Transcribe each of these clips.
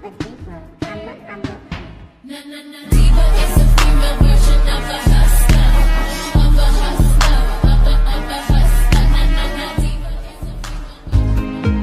a diva. I'm a Na na na, diva is a female version of a hustler, of a hustler, of a hustler. Na na na, diva is a female.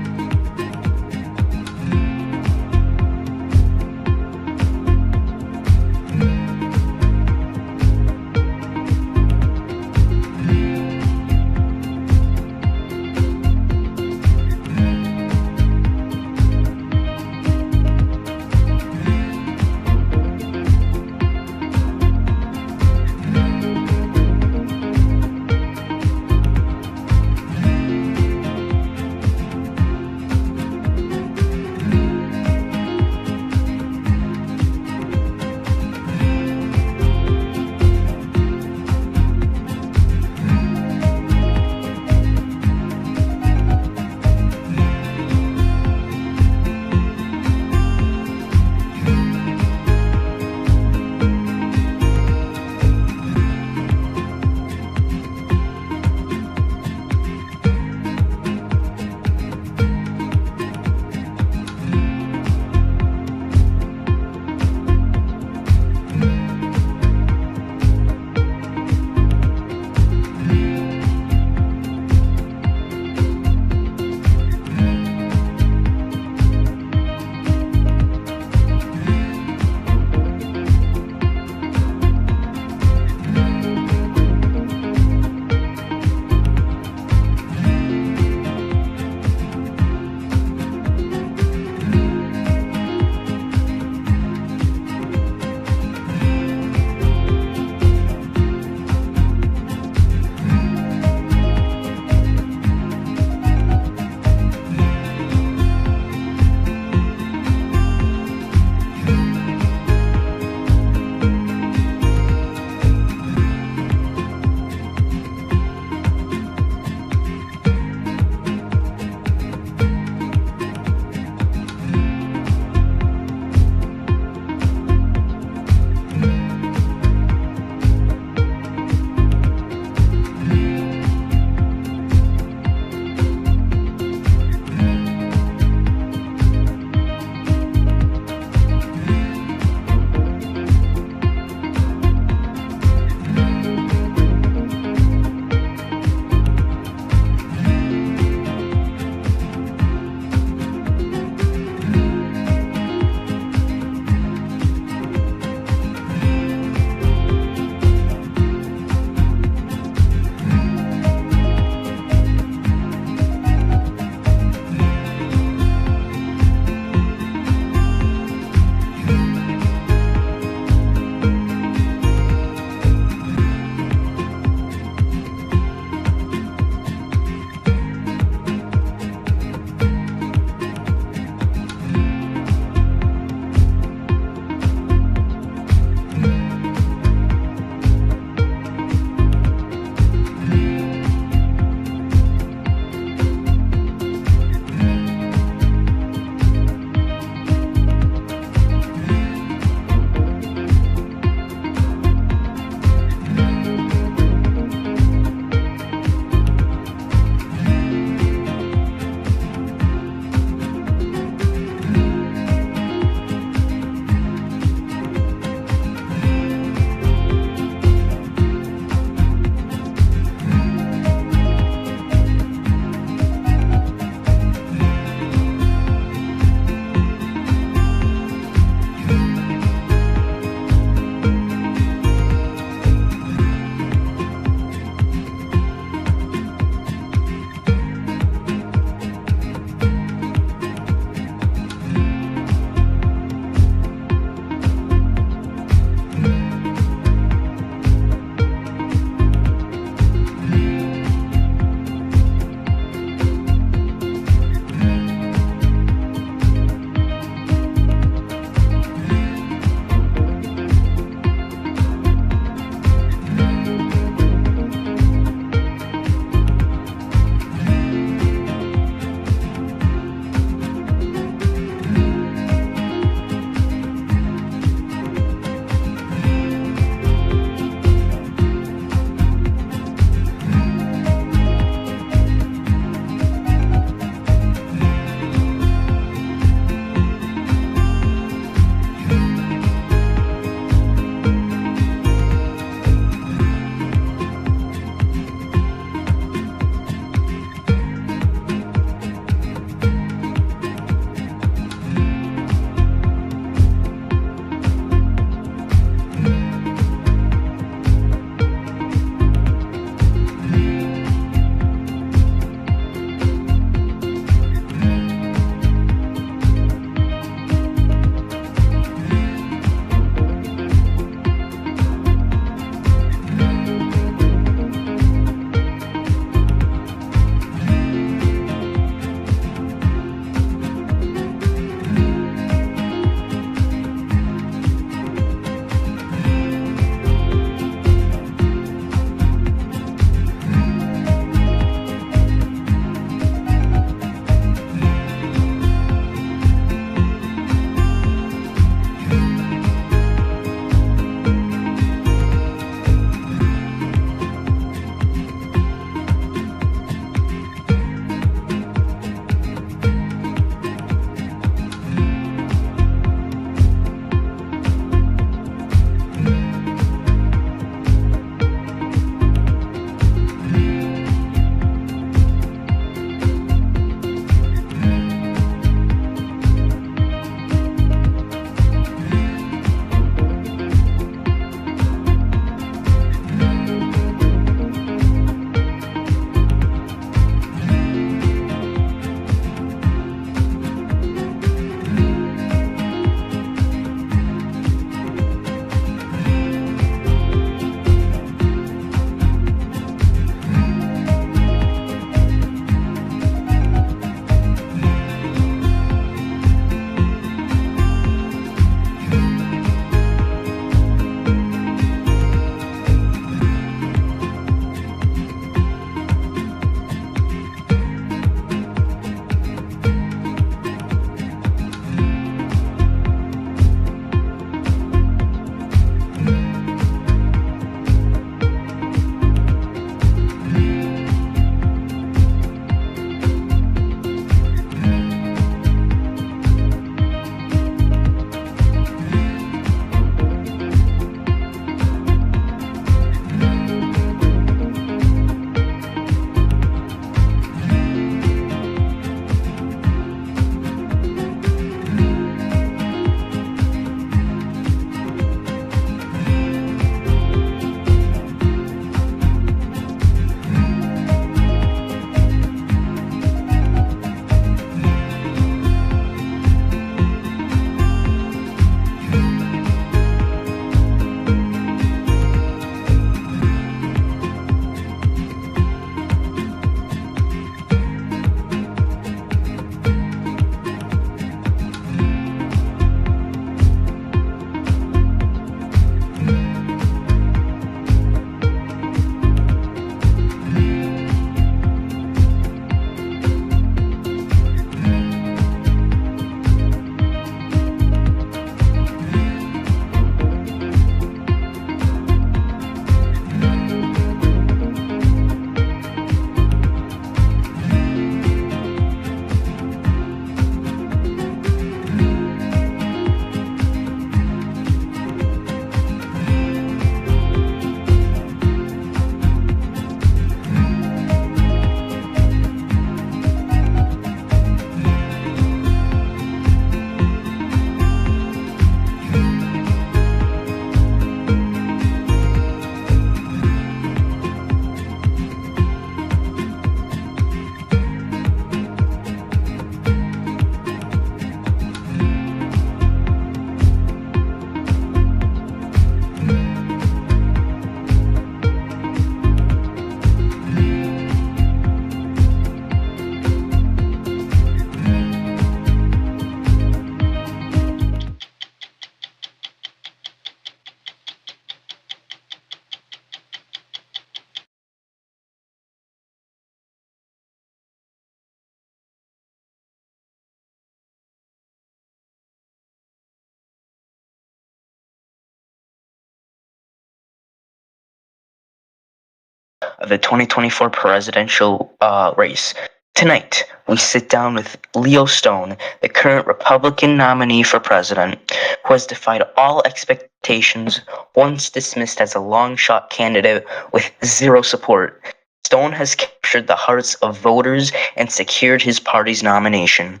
of the 2024 presidential race. Tonight, we sit down with Leo Stone, the current Republican nominee for president, who has defied all expectations, once dismissed as a long shot candidate with zero support. Stone has captured the hearts of voters and secured his party's nomination.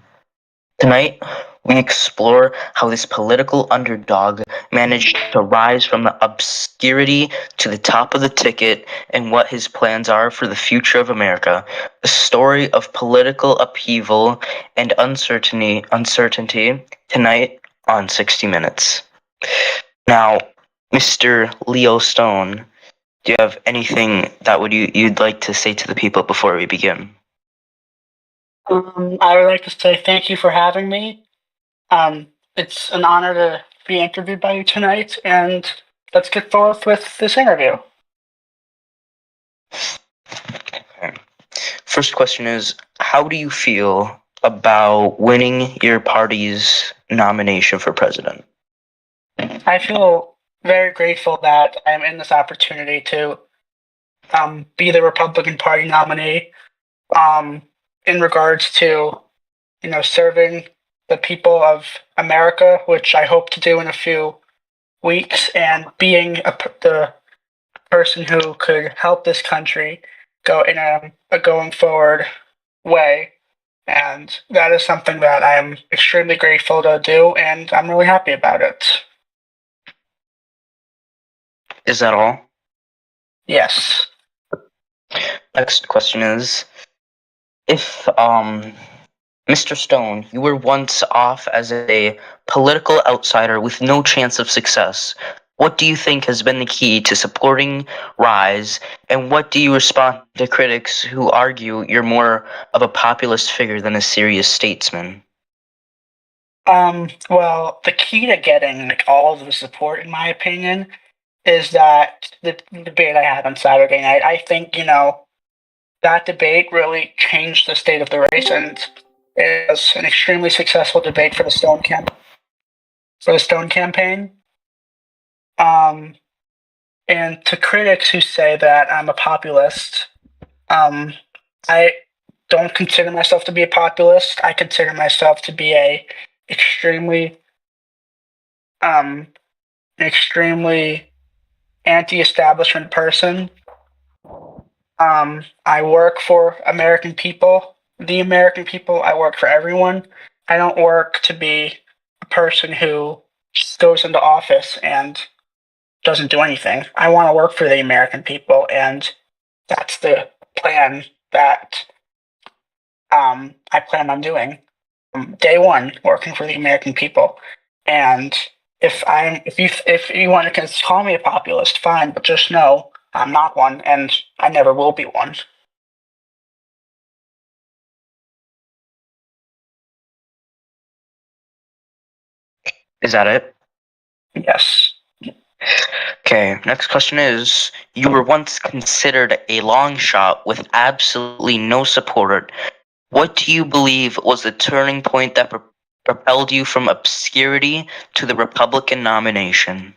Tonight, we explore how this political underdog managed to rise from the obscurity to the top of the ticket and what his plans are for the future of America. The story of political upheaval and uncertainty tonight on 60 Minutes. Now, Mr. Leo Stone, do you have anything that you'd like to say to the people before we begin? I would like to say thank you for having me. It's an honor to be interviewed by you tonight, and let's get forth with this interview. Okay. First question is, how do you feel about winning your party's nomination for president? I feel very grateful that I'm in this opportunity to be the Republican Party nominee in regards to, serving the people of America, which I hope to do in a few weeks, and being the person who could help this country go in a going forward way. And that is something that I am extremely grateful to do, and I'm really happy about it. Is that all? Yes. Next question is, if Mr. Stone, you were once off as a political outsider with no chance of success, what do you think has been the key to supporting Rise, and what do you respond to critics who argue you're more of a populist figure than a serious statesman? Well, the key to getting all of the support, in my opinion, is that the debate I had on Saturday night. I think, that debate really changed the state of the race, and it was an extremely successful debate for the Stone campaign. And to critics who say that I'm a populist, I don't consider myself to be a populist. I consider myself to be an extremely anti-establishment person. I work for American people, the American people. I work for everyone. I don't work to be a person who just goes into office and doesn't do anything. I want to work for the American people, and that's the plan that I plan on doing. Day one, working for the American people. And if you want to call me a populist, fine, but just know I'm not one, and I never will be one. Is that it? Yes. Okay, next question is, you were once considered a long shot with absolutely no support. What do you believe was the turning point that propelled you from obscurity to the Republican nomination?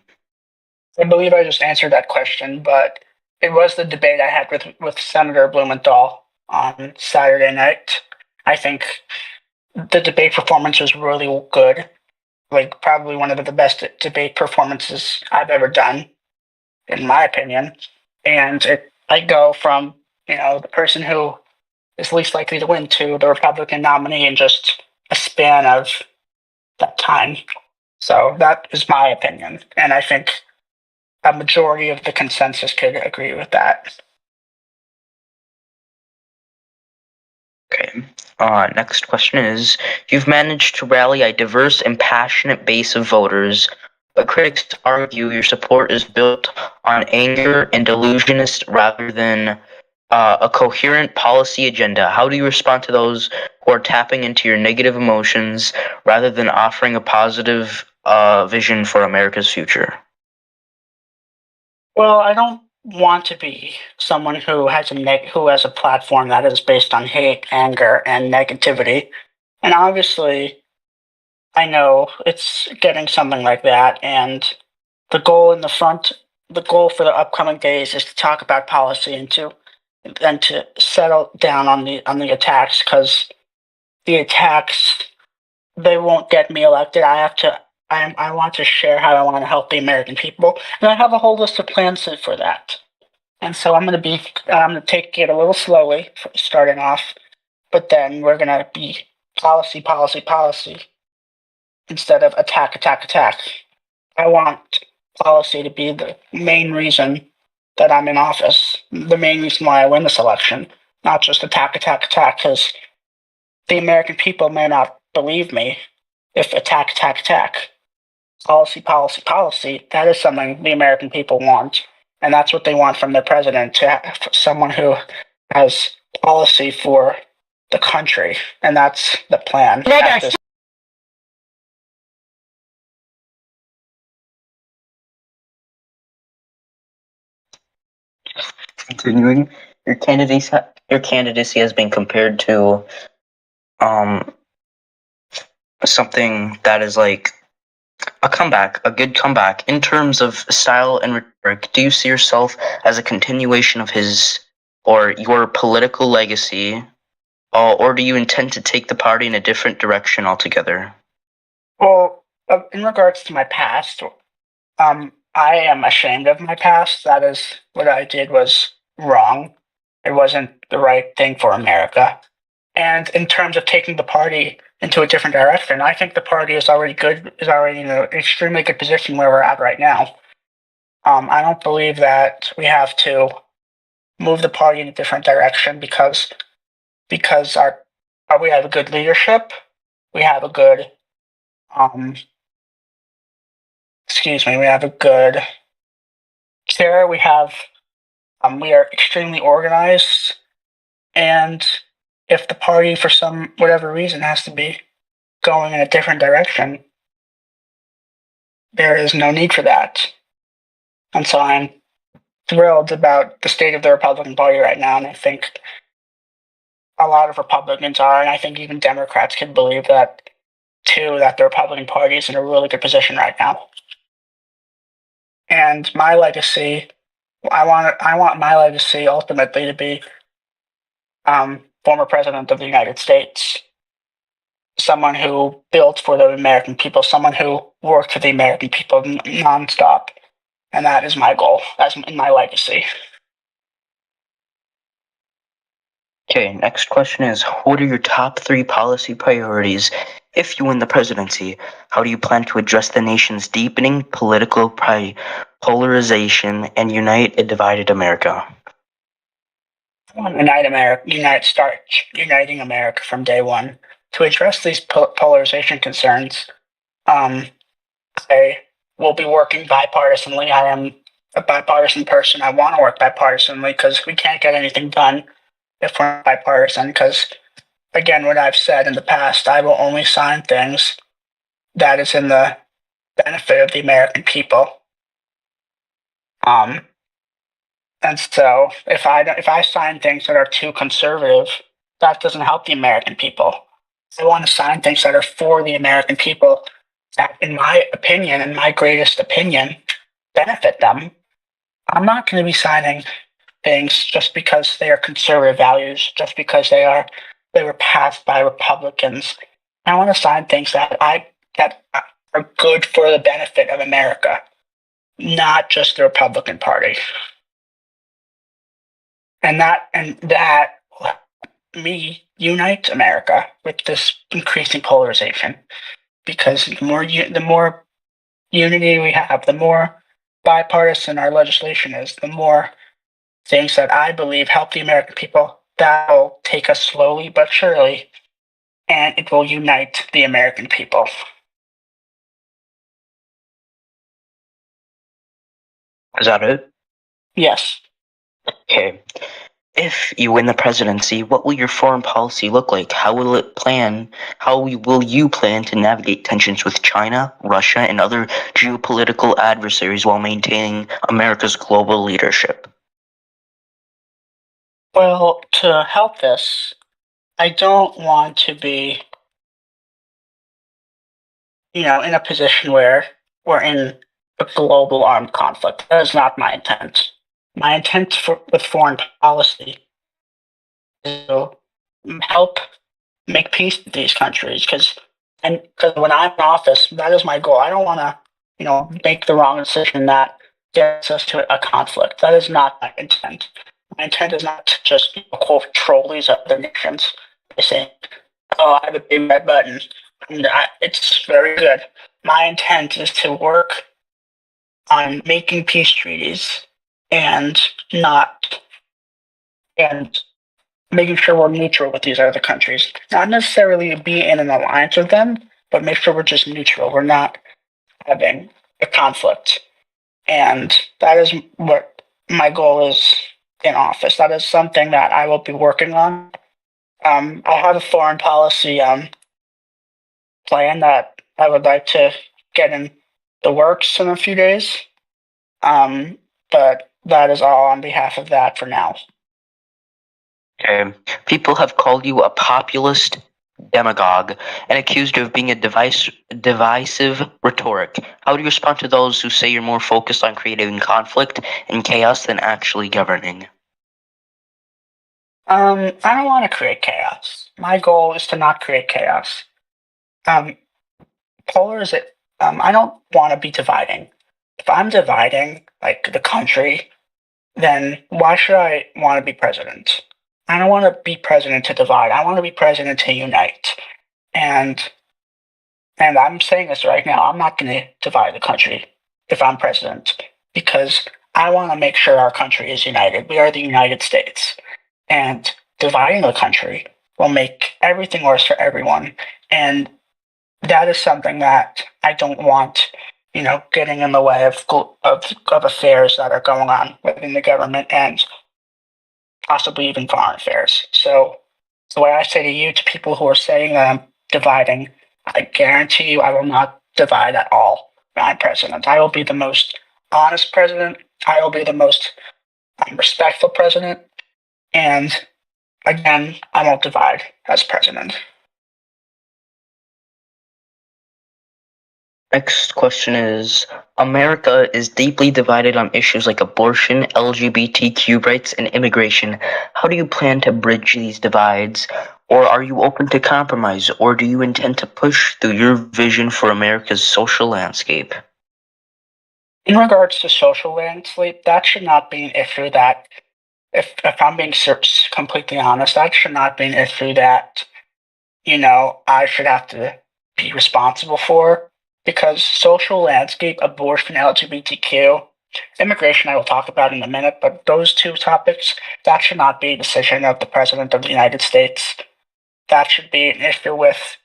I believe I just answered that question, but it was the debate I had with Senator Blumenthal on Saturday night. I think the debate performance was really good. Like, probably one of the best debate performances I've ever done, in my opinion. And I go from, the person who is least likely to win to the Republican nominee in just a span of that time. So that is my opinion. And I think a majority of the consensus could agree with that. Okay. Next question is, you've managed to rally a diverse and passionate base of voters, but critics argue your support is built on anger and delusionist rather than a coherent policy agenda. How do you respond to those who are tapping into your negative emotions rather than offering a positive vision for America's future? Well, I don't want to be someone who has a platform that is based on hate, anger, and negativity. And obviously, I know it's getting something like that. And the goal for the upcoming days is to talk about policy and to than to settle down on the attacks, because the attacks, they won't get me elected. I want to share how I want to help the American people, and I have a whole list of plans for that. And so I'm going to take it a little slowly, starting off, but then we're going to be policy, policy, policy, instead of attack, attack, attack. I want policy to be the main reason that I'm in office, the main reason why I win this election, not just attack, attack, attack, because the American people may not believe me if attack, attack, attack. Policy, policy, policy, that is something the American people want. And that's what they want from their president, to have someone who has policy for the country. And that's the plan. Continuing, your candidacy has been compared to something that is like a good comeback in terms of style and rhetoric. Do you see yourself as a continuation of his or your political legacy, or do you intend to take the party in a different direction altogether? Well, in regards to my past, I am ashamed of my past. That is, what I did was wrong. It wasn't the right thing for America. And in terms of taking the party into a different direction, I think the party is already in an extremely good position where we're at right now. I don't believe that we have to move the party in a different direction because we have a good leadership, we have a good we have a good chair, we are extremely organized, and if the party for some whatever reason has to be going in a different direction, there is no need for that. And so I'm thrilled about the state of the Republican Party right now, and I think a lot of Republicans are, and I think even Democrats can believe that too, that the Republican Party is in a really good position right now. And my legacy, I want my legacy ultimately to be former president of the United States, someone who built for the American people, someone who worked for the American people nonstop. And that is my goal. That's in my legacy. Okay, next question is, what are your top 3 policy priorities if you win the presidency? How do you plan to address the nation's deepening political polarization and unite a divided America? I want to unite America, start uniting America from day one. To address these polarization concerns, I will be working bipartisanly. I am a bipartisan person. I want to work bipartisanly because we can't get anything done if we're not bipartisan. Because, again, what I've said in the past, I will only sign things that is in the benefit of the American people. And so if I sign things that are too conservative, that doesn't help the American people. I want to sign things that are for the American people that, in my opinion, in my greatest opinion, benefit them. I'm not going to be signing things just because they are conservative values, just because they were passed by Republicans. I want to sign things that are good for the benefit of America, not just the Republican Party. And that will help me unite America with this increasing polarization. Because the more unity we have, the more bipartisan our legislation is, the more things that I believe help the American people, that will take us slowly but surely, and it will unite the American people. Is that it? Yes. Okay. If you win the presidency, what will your foreign policy look like? How will you plan to navigate tensions with China, Russia, and other geopolitical adversaries while maintaining America's global leadership? Well, to help this, I don't want to be, in a position where we're in a global armed conflict. That is not my intent. My intent with foreign policy to help make peace with these countries. Because when I'm in office, that is my goal. I don't want to, make the wrong decision that gets us to a conflict. That is not my intent. My intent is not to just quote troll these other nations by saying, "Oh, I have a big red button." It's very good. My intent is to work on making peace treaties and not and making sure we're neutral with these other countries. Not necessarily be in an alliance with them, but make sure we're just neutral. We're not having a conflict. And that is what my goal is in office. That is something that I will be working on. I have a foreign policy plan that I would like to get in the works in a few days. But that is all on behalf of that for now. Okay. People have called you a populist demagogue and accused you of being a divisive rhetoric. How do you respond to those who say you're more focused on creating conflict and chaos than actually governing? I don't want to create chaos. My goal is to not create chaos. Um, I don't want to be dividing. If I'm dividing, like the country, then why should I want to be president? I don't want to be president to divide. I want to be president to unite. And and I'm saying this right now. I'm not going to divide the country if I'm president because I want to make sure our country is united. We are the United States. And dividing the country will make everything worse for everyone. And that is something that I don't want, getting in the way of affairs that are going on within the government and possibly even foreign affairs. So the way I say to you, to people who are saying that I'm dividing, I guarantee you I will not divide at all when I'm president. I will be the most honest president. I will be the most respectful president. And again, I won't divide as president. Next question is, America is deeply divided on issues like abortion, LGBTQ rights, and immigration. How do you plan to bridge these divides? Or are you open to compromise? Or do you intend to push through your vision for America's social landscape? In regards to social landscape, that should not be an issue that, if I'm being completely honest, that should not be an issue that, I should have to be responsible for. Because social landscape, abortion, LGBTQ, immigration, I will talk about in a minute, but those two topics, that should not be a decision of the President of the United States. That should be an issue with,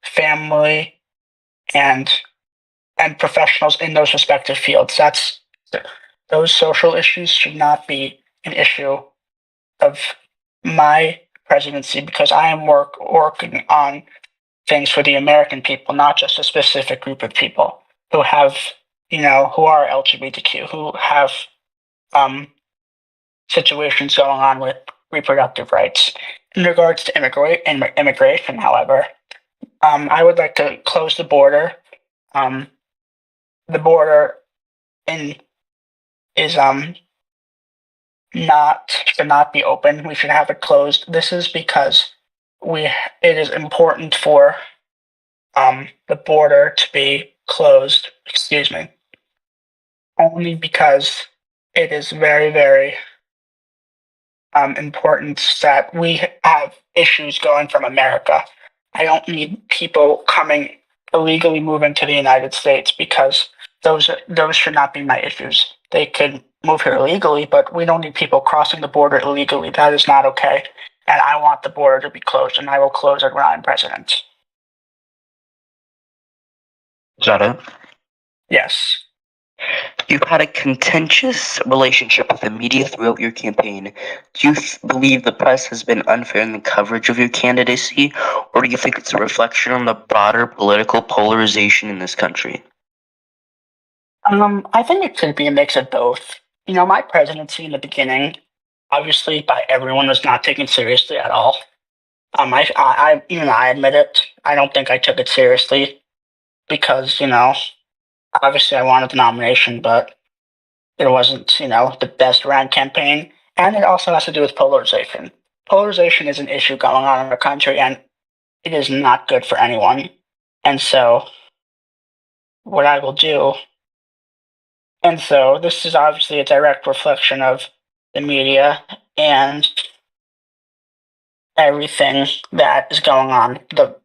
family and professionals in those respective fields. Those social issues should not be an issue of my presidency because I am working on things for the American people, not just a specific group of people who have, who are LGBTQ, who have situations going on with reproductive rights. In regards to immigration, however, I would like to close the border. The border in is not should not be open. We should have it closed. This is because it is important for the border to be closed. Excuse me. Only because it is very, very important that we have issues going from America. I don't need people coming illegally moving to the United States because those should not be my issues. They could move here illegally, but we don't need people crossing the border illegally. That is not okay. And I want the border to be closed, and I will close it when I'm president. Is that it? Yes. You've had a contentious relationship with the media throughout your campaign. Do you believe the press has been unfair in the coverage of your candidacy, or do you think it's a reflection on the broader political polarization in this country? I think it could be a mix of both. My presidency in the beginning, obviously by everyone, was not taken seriously at all. Even I admit it. I don't think I took it seriously because, obviously I wanted the nomination, but it wasn't, the best ran campaign. And it also has to do with polarization. polarization is an issue going on in our country, and it is not good for anyone. And so, what I will do, and so this is obviously a direct reflection of the media and everything that is going on. The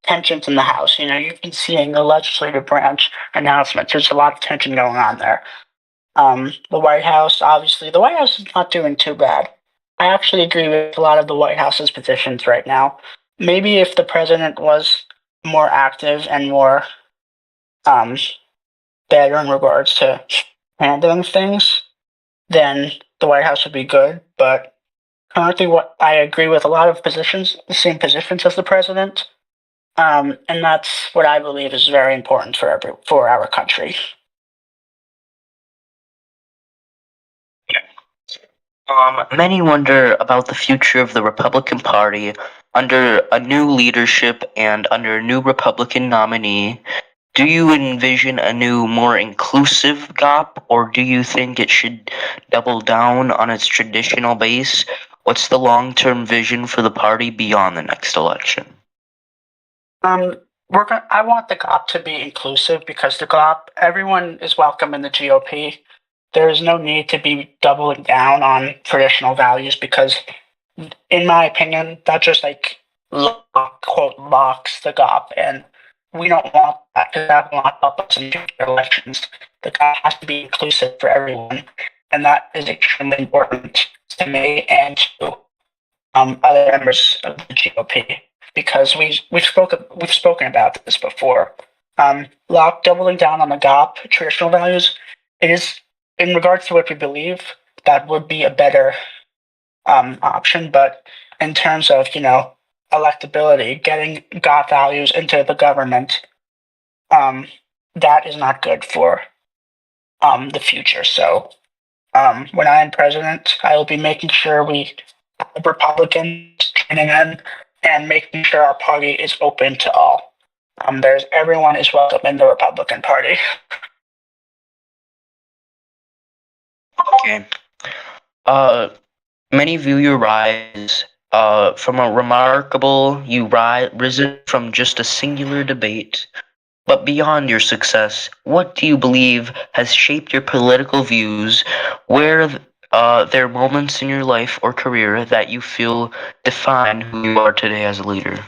tensions in the House. You've been seeing the legislative branch announcements. There's a lot of tension going on there. The White House, obviously, the White House is not doing too bad. I actually agree with a lot of the White House's positions right now. Maybe if the president was more active and more um, better in regards to handling things, then the White House would be good. But currently, what I agree with a lot of positions, the same positions as the president, and that's what I believe is very important for our country. Many wonder about the future of the Republican Party under a new leadership and under a new Republican nominee. Do you envision a new, more inclusive GOP, or do you think it should double down on its traditional base? What's the long-term vision for the party beyond the next election? Um, I want the GOP to be inclusive because the GOP, everyone is welcome in the GOP. There is no need to be doubling down on traditional values because, in my opinion, that just quote locks the GOP, and we don't want that because that will not help us in future elections. The GOP has to be inclusive for everyone, and that is extremely important to me and to other members of the GOP because we've spoken about this before. Doubling down on the GOP traditional values, it is in regards to what we believe that would be a better option. But in terms of electability, getting GOP values into the government, that is not good for the future. So when I am president, I will be making sure we have Republicans joining in and making sure our party is open to all. Everyone is welcome in the Republican Party. Okay. Many view your rise from a remarkable risen from just a singular debate. But beyond your success, what do you believe has shaped your political views? Where there are moments in your life or career that you feel define who you are today as a leader?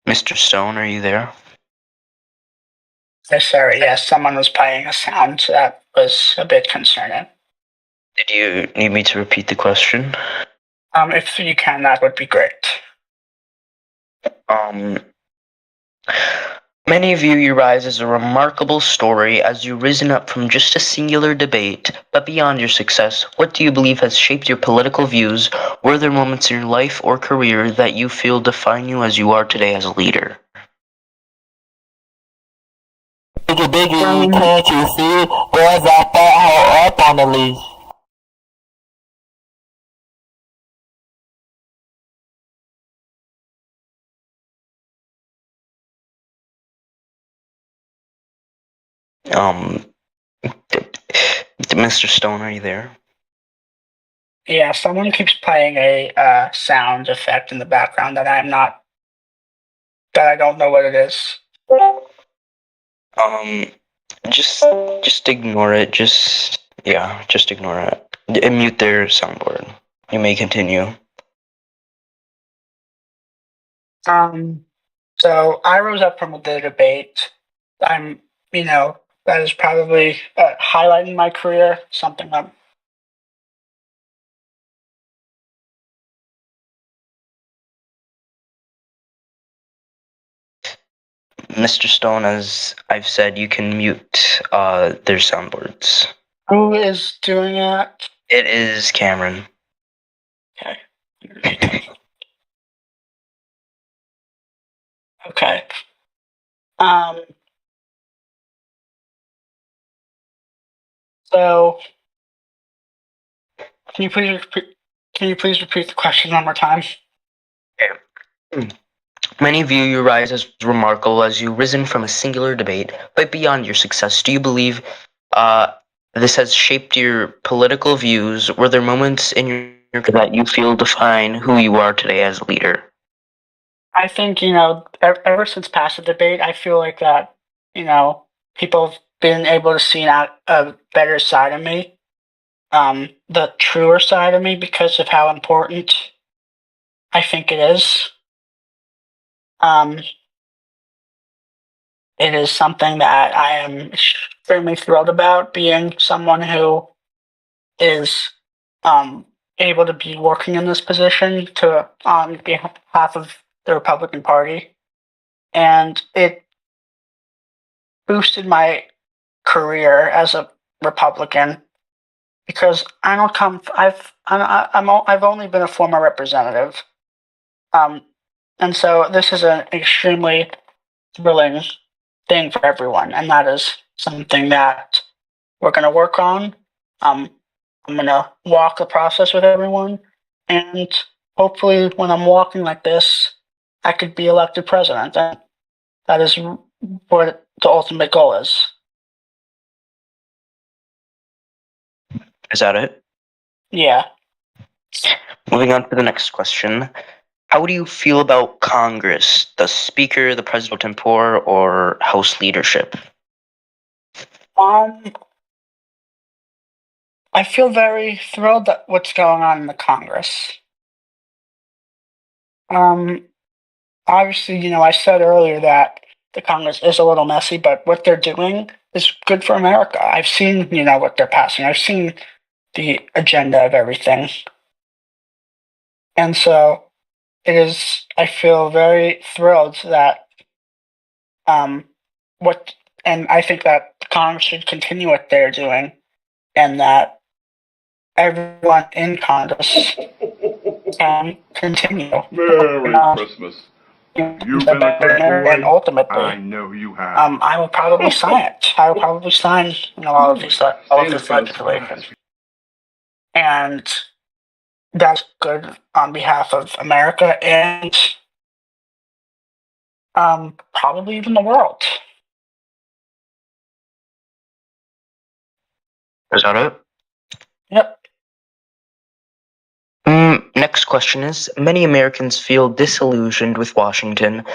Mr. Stone, are you there? Sorry, yes, someone was playing a sound that was a bit concerning. Did you need me to repeat the question? If you can, that would be great. Um, Many view your rise as a remarkable story as you've risen up from just a singular debate, but beyond your success, what do you believe has shaped your political views? Were there moments in your life or career that you feel define you as you are today as a leader? Biggie, can't you see? Boys out there all up on the leash. Um, Mr. Stone, are you there? Yeah, someone keeps playing a sound effect in the background that I don't know what it is. Um, just ignore it. Just ignore it. And mute their soundboard. You may continue. So I rose up from the debate. I'm, that is probably highlighting my career, something I'm. Mr. Stone, as I've said, you can mute their soundboards. Who is doing that? It is Cameron. Okay. Okay. Um. So can you please repeat? Can you please repeat the question one more time? Okay. Many view your rise as remarkable as you've risen from a singular debate, but beyond your success, do you believe this has shaped your political views? Were there moments in your career that you feel define who you are today as a leader? I think, ever since past the debate, I feel like that, people have been able to see a better side of me, the truer side of me, because of how important I think it is. It is something that I am extremely thrilled about, being someone who is able to be working in this position to on behalf of the Republican Party, and it boosted my career as a Republican because I don't come. I've only been a former representative, and so this is an extremely thrilling thing for everyone, and that is something that we're going to work on. I'm going to walk the process with everyone, and hopefully, when I'm walking like this, I could be elected president. And that is what the ultimate goal is. Is that it? Yeah. Moving on to the next question. How do you feel about Congress, the Speaker, the President Tempore, or House leadership? I feel very thrilled at what's going on in the Congress. Obviously, I said earlier that the Congress is a little messy, but what they're doing is good for America. I've seen, what they're passing. I've seen the agenda of everything. And so I feel very thrilled that, and I think that Congress should continue what they're doing, and that everyone in Congress can continue. Merry Christmas. You've been a good boy. And ultimately, I know you have. I will probably sign it. I will probably sign, all of this legislation. And that's good on behalf of America and probably even the world. Is that it? Yep. Next question is, many Americans feel disillusioned with Washington.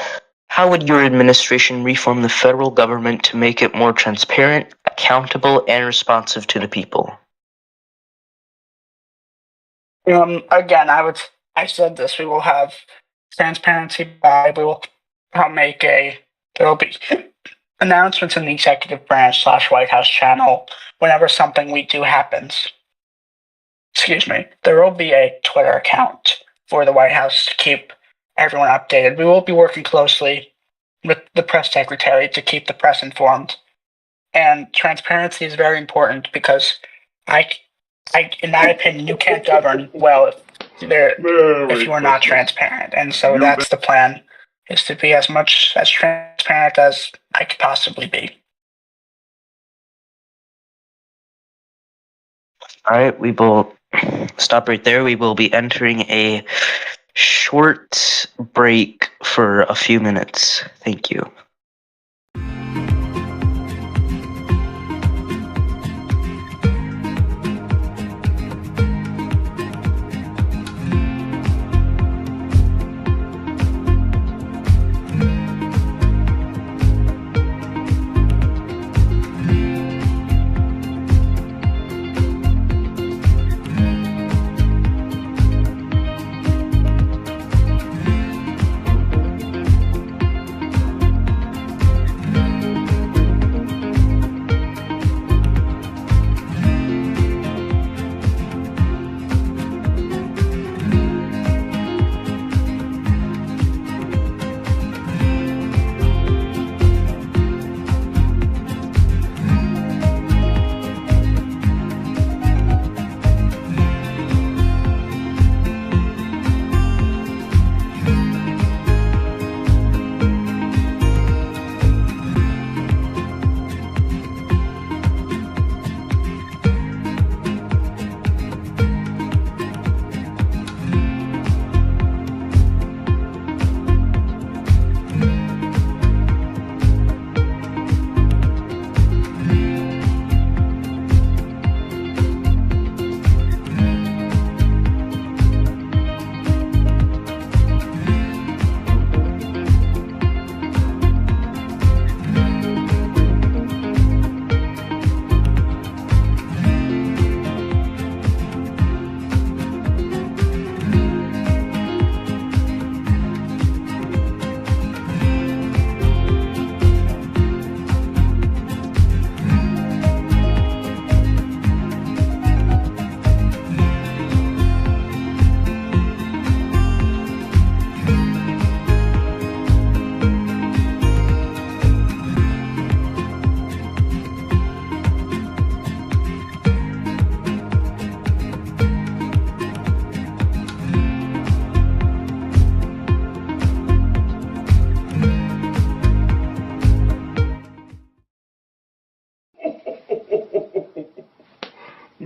How would your administration reform the federal government to make it more transparent, accountable, and responsive to the people? Again, I said this, we will have transparency we will there will be announcements in the executive branch / White House channel whenever something we do happens. Excuse me. There will be a Twitter account for the White House to keep everyone updated. We will be working closely with the press secretary to keep the press informed. And transparency is very important because in my opinion, you can't govern well if you are not transparent. And so that's the plan, is to be as transparent as I could possibly be. All right, we will stop right there. We will be entering a short break for a few minutes. Thank you.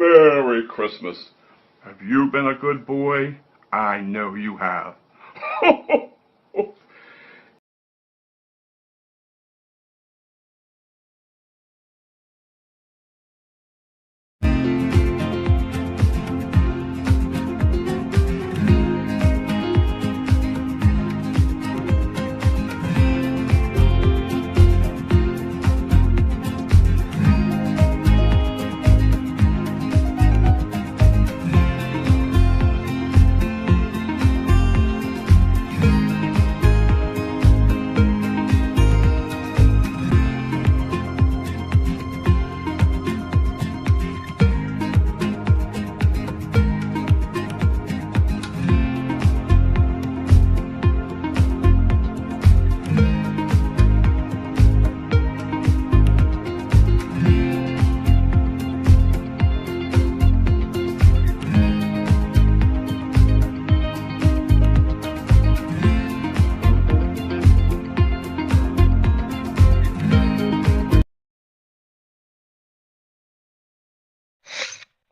Merry Christmas. Have you been a good boy? I know you have.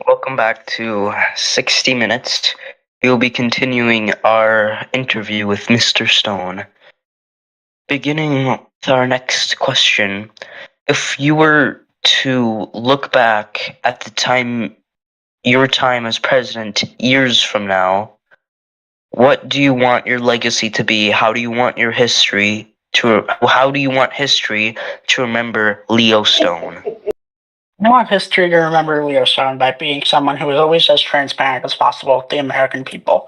Welcome back to 60 Minutes. We will be continuing our interview with Mr. Stone. Beginning with our next question, if you were to look back at your time as president years from now, what do you want your legacy to be? How do you want history to remember Leo Stone? I want history to remember Leo Stone by being someone who was always as transparent as possible with the American people.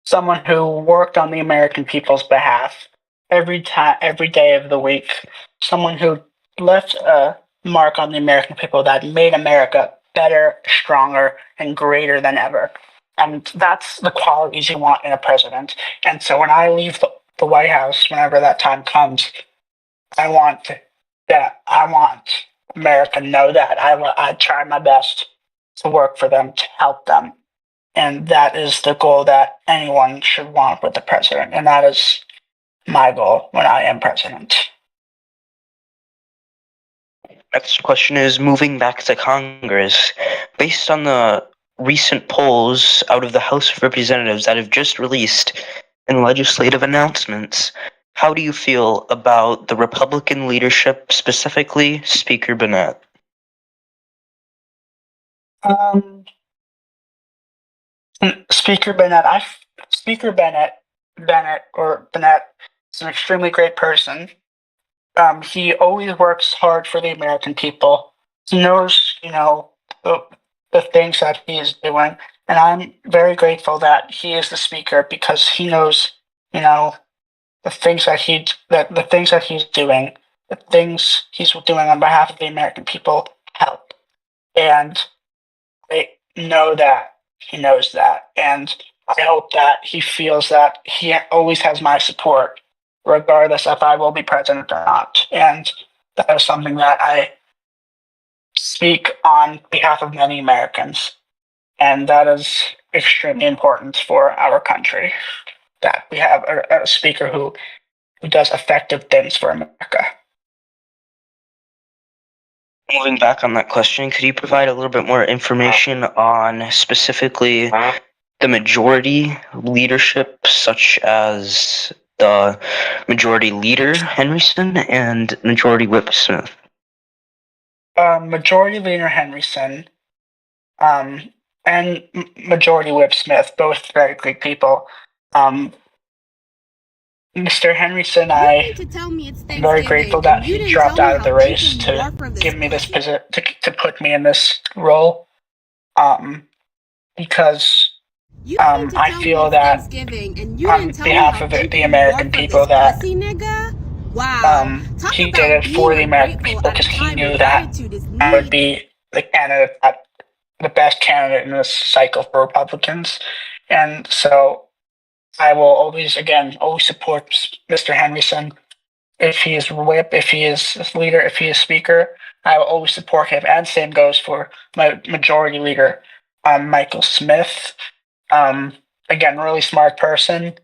Someone who worked on the American people's behalf every day of the week. Someone who left a mark on the American people that made America better, stronger, and greater than ever. And that's the qualities you want in a president. And so when I leave the White House, whenever that time comes, I want America to know that I try my best to work for them, to help them. And that is the goal that anyone should want with the president. And that is my goal when I am president. Next question is moving back to Congress. Based on the recent polls out of the House of Representatives that have just released and legislative announcements, how do you feel about the Republican leadership, specifically Speaker Bennett? Speaker Bennett, Bennett is an extremely great person. He always works hard for the American people. He knows, the things that he is doing, and I'm very grateful that he is the speaker because he knows, the things that he's doing, the things he's doing on behalf of the American people help, and I know that he knows that, and I hope that he feels that he always has my support, regardless if I will be president or not. And that is something that I speak on behalf of many Americans, and that is extremely important for our country. That we have a speaker who does effective things for America. Moving back on that question, could you provide a little bit more information on specifically the majority leadership, such as the Majority Leader Henryson and Majority Whip Smith? Majority Leader Henryson and Majority Whip Smith, both very great people. Mr. Henryson, I'm very grateful that he dropped out of the race to give me this position, to put me in this role, because I feel that on behalf of the American people that he did it for the American people because he knew that I would be the best candidate in this cycle for Republicans. And so I will always support Mr. Henryson. If he is whip, if he is leader, if he is speaker, I will always support him. And same goes for my majority leader, Michael Smith. Really smart person.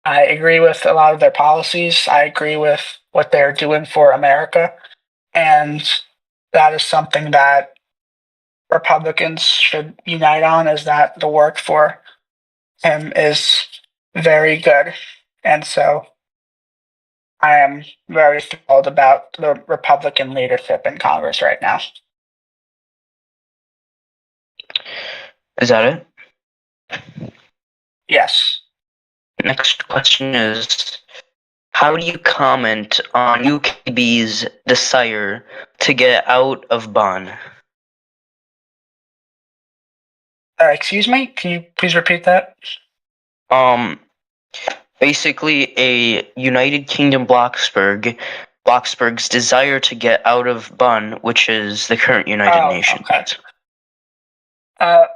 I agree with a lot of their policies. I agree with what they're doing for America. And that is something that Republicans should unite on is that the work for him is very good. And so I am very thrilled about the Republican leadership in Congress right now. Is that it? Yes. Next question is, how do you comment on UKB's desire to get out of Bonn? Excuse me? Can you please repeat that? Basically a United Kingdom Bloxburg's desire to get out of Bonn, which is the current United Nations. Okay.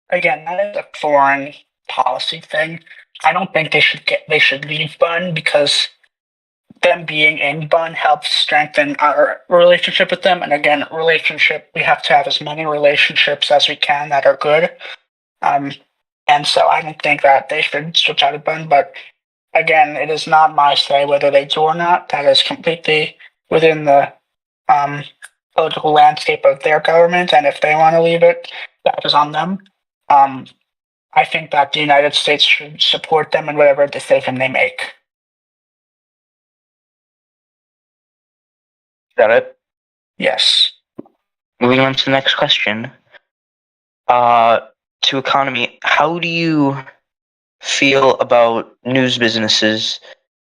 Again, that is a foreign policy thing. I don't think they should leave Bonn because them being in Bonn helps strengthen our relationship with them. And again, we have to have as many relationships as we can that are good. And so I don't think that they should switch out of Bonn. But again, it is not my say whether they do or not. That is completely within the political landscape of their government. And if they want to leave it, that is on them. I think that the United States should support them in whatever decision they make. Is that it? Yes. Moving on to the next question. To economy, how do you feel about news businesses?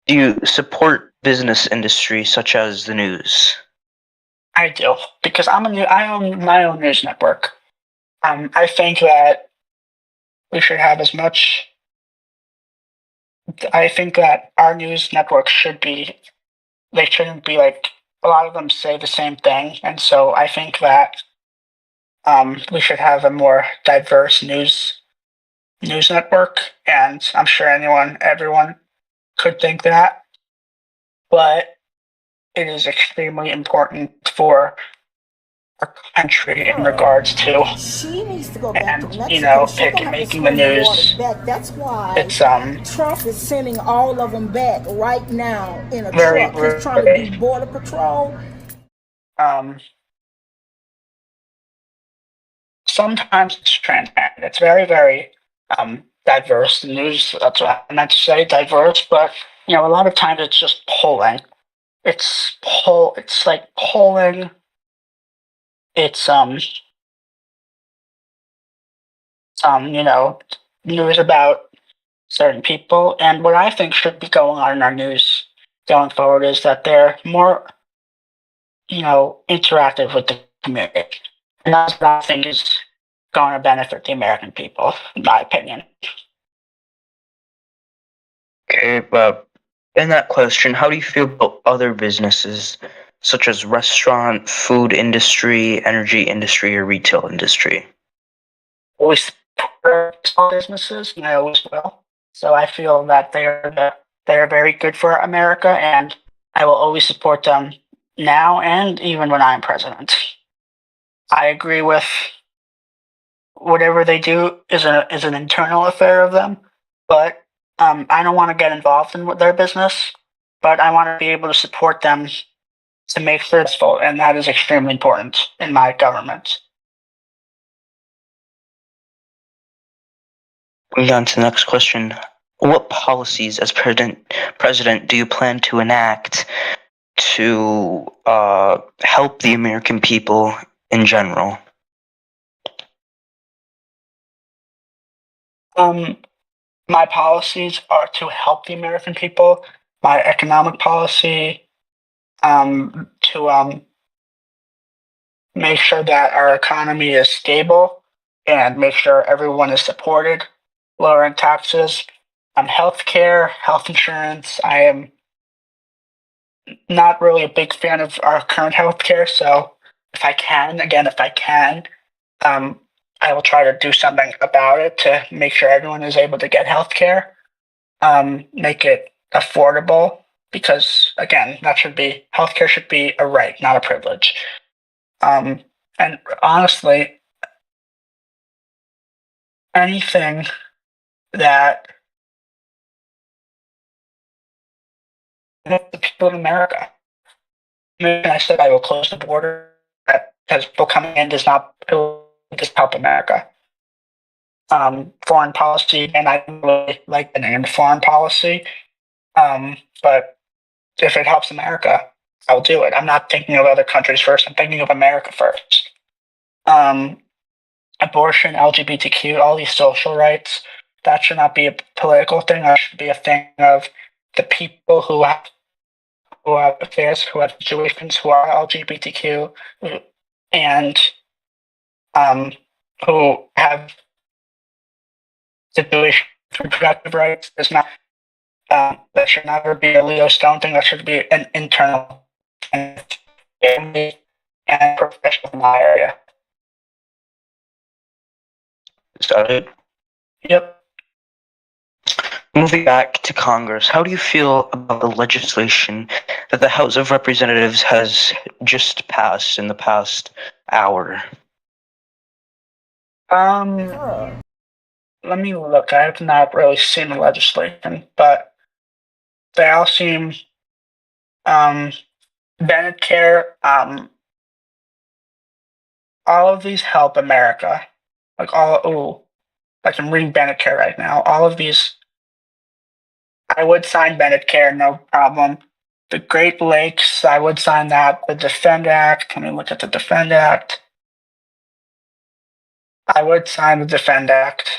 Do you support business industry such as the news? I do, because I own my own news network. I think that we should have as much. I think that our news network they shouldn't be like, a lot of them say the same thing. And so I think that we should have a more diverse news network. And I'm sure everyone could think that. But it is extremely important for our country in regards to, She needs to go back to and Mexico. She's gonna have to making swim the the news. waters back. That's why It's Trump is sending all of them back right now in a Very, truck. He's trying to do border patrol. Sometimes it's transparent. It's very, very diverse. The news, that's what I meant to say, diverse. But a lot of times it's just polling. It's like polling. It's news about certain people. And what I think should be going on in our news going forward is that they're more interactive with the community. And that's what I think is going to benefit the American people, in my opinion. Okay, but in that question, how do you feel about other businesses such as restaurant, food industry, energy industry, or retail industry? Always support small businesses, and I always will. So I feel that they are very good for America, and I will always support them now and even when I'm president. I agree with whatever they do is an internal affair of them, but I don't want to get involved in their business, but I want to be able to support them to make sure it's full, and that is extremely important in my government. Moving on to the next question. What policies as president do you plan to enact to help the American people in general? My policies are to help the American people. My economic policy, to make sure that our economy is stable and make sure everyone is supported, lowering taxes, healthcare, health insurance. I am not really a big fan of our current healthcare, so if I can, I will try to do something about it to make sure everyone is able to get healthcare, make it affordable, because again, healthcare should be a right, not a privilege. And honestly, anything that the people in America. I said I will close the border. because people coming in does not help America. Foreign policy, and I don't really like the name foreign policy, but if it helps America, I'll do it. I'm not thinking of other countries first. I'm thinking of America first. Abortion, LGBTQ, all these social rights, that should not be a political thing. That should be a thing of the people who have affairs, who have situations, who are LGBTQ, and who have situations with reproductive rights. There's not that should never be a Leo Stone thing. That should be an internal and family and professional in my area. Is that it? Yep. Moving back to Congress, how do you feel about the legislation that the House of Representatives has just passed in the past hour? Let me look. I have not really seen the legislation, but they all seem Bennett care. All of these help America. Like I can read Bennett care right now. All of these, I would sign Bennett care, no problem. The Great Lakes, I would sign that. The Defend Act. Let me look at the Defend Act. I would sign the Defend Act.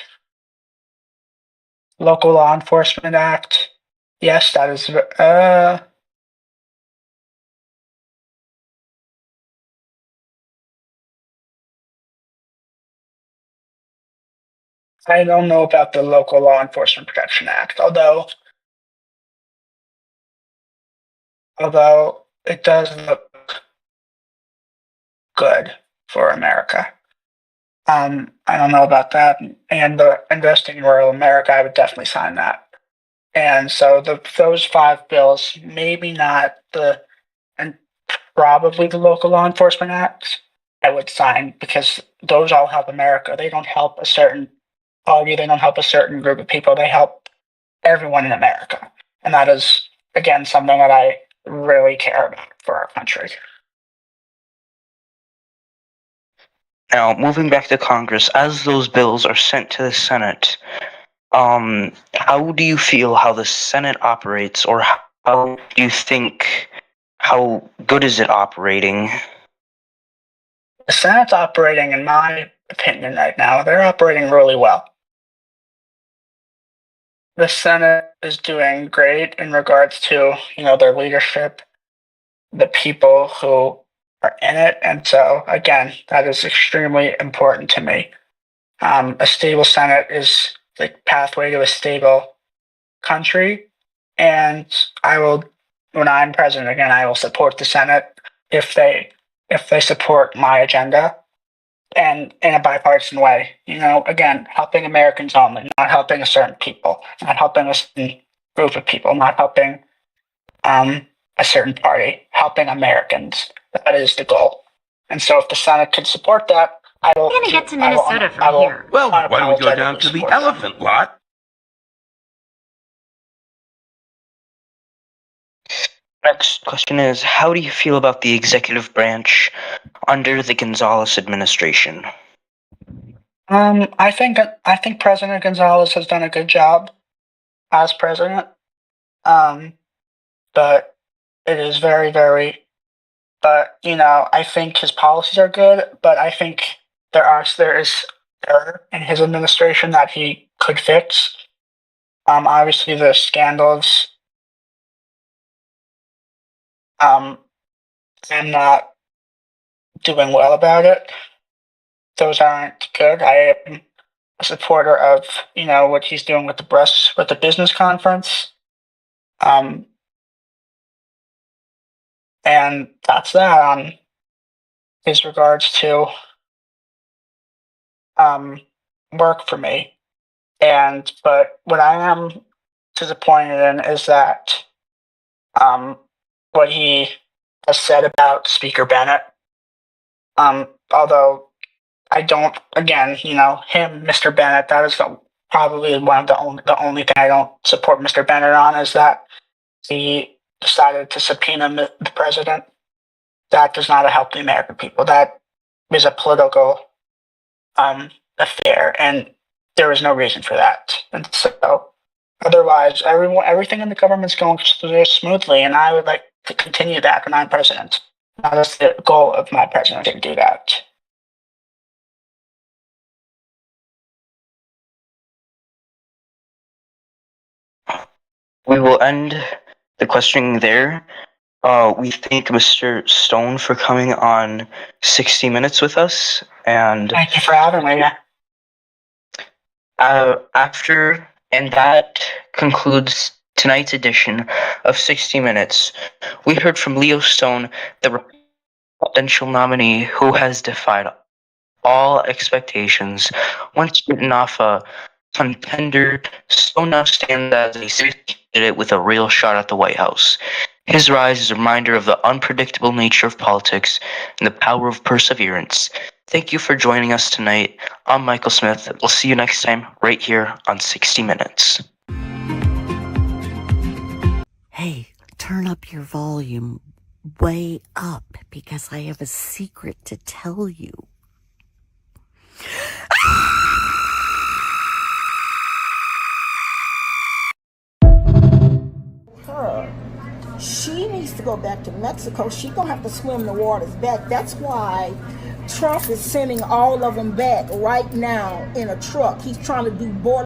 Local Law Enforcement Act. Yes, that is. I don't know about the Local Law Enforcement Protection Act, although it does look good for America. I don't know about that, and the Investing in Rural America, I would definitely sign that. And so those 5 bills, maybe not and probably the Local Law Enforcement Act, I would sign because those all help America. They don't help a certain party. They don't help a certain group of people. They help everyone in America. And that is, again, something that I really care about for our country. Now, moving back to Congress, as those bills are sent to the Senate, how do you feel how the Senate operates, or how do you think, how good is it operating? The Senate's operating, in my opinion, right now, they're operating really well. The Senate is doing great in regards to, their leadership, the people who are in it. And so, again, that is extremely important to me. A stable Senate is the pathway to a stable country. And when I'm president again, I will support the Senate if they support my agenda and in a bipartisan way. Again, helping Americans only, not helping a certain people, not helping a certain group of people, not helping a certain party, helping Americans. That is the goal. And so if the Senate can support that, I will. We're gonna get to Minnesota from here. Well, why don't we go down to the elephant lot? Next question is, how do you feel about the executive branch under the Gonzalez administration? I think President Gonzalez has done a good job as president. But it is very, very. But I think his policies are good. But I think there is error in his administration that he could fix. Obviously, the scandals. I'm not doing well about it. Those aren't good. I am a supporter of what he's doing with the business conference. And that's that on his regards to work for me. But what I am disappointed in is that what he has said about Speaker Bennett. Although I don't, again, him, Mr. Bennett, that is probably one of the only thing I don't support Mr. Bennett on is that he decided to subpoena the president. That does not help the American people. That was a political affair, and there was no reason for that. And so, otherwise, everything in the government's going smoothly, and I would like to continue that when I'm president. That's the goal of my presidency, to do that. We will end the questioning there. We thank Mr. Stone for coming on 60 Minutes with us, and Thank you for having me. and that concludes tonight's edition of 60 Minutes. We heard from Leo Stone, the presidential nominee who has defied all expectations. Once written off a contender, Stone now stands as a serious candidate with a real shot at the White House. His rise is a reminder of the unpredictable nature of politics and the power of perseverance. Thank you for joining us tonight. I'm Michael Smith. We'll see you next time right here on 60 Minutes. Hey, turn up your volume way up because I have a secret to tell you. She needs to go back to Mexico. She gonna have to swim the waters back. That's why Trump is sending all of them back right now in a truck. He's trying to do border